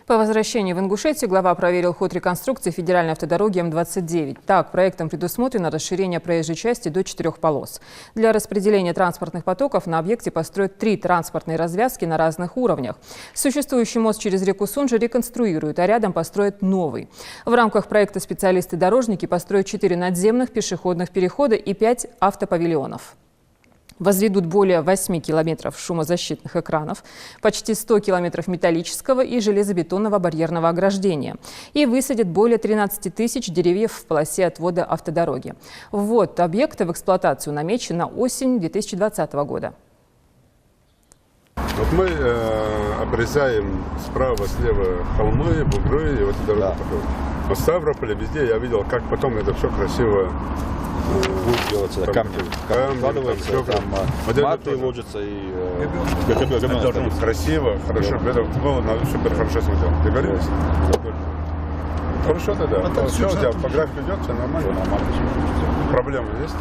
По возвращении в Ингушетию глава проверил ход реконструкции федеральной автодороги М-29. Так, проектом предусмотрено расширение проезжей части до 4 полос. Для распределения транспортных потоков на объекте построят 3 транспортные развязки на разных уровнях. Существующий мост через реку Сунжа реконструируют, а рядом построят новый. В рамках проекта специалисты-дорожники построят 4 надземных пешеходных перехода и 5 автопавильонов. Возведут более 8 километров шумозащитных экранов, почти 100 километров металлического и железобетонного барьерного ограждения и высадят более 13 тысяч деревьев в полосе отвода автодороги. Ввод объекта в эксплуатацию намечен на осень 2020 года. Вот мы обрезаем справа-слева холмы, бугры, и вот эта дорога такая. Но в Ставрополе везде я видел, как потом это все красиво будет делаться, камни вкладываются, там маты ложатся и красиво, хорошо. Это было супер хорошо смотрел. Договорились? Хорошо тогда. Все, у тебя по графику идет, все нормально? Нормально. Проблемы есть?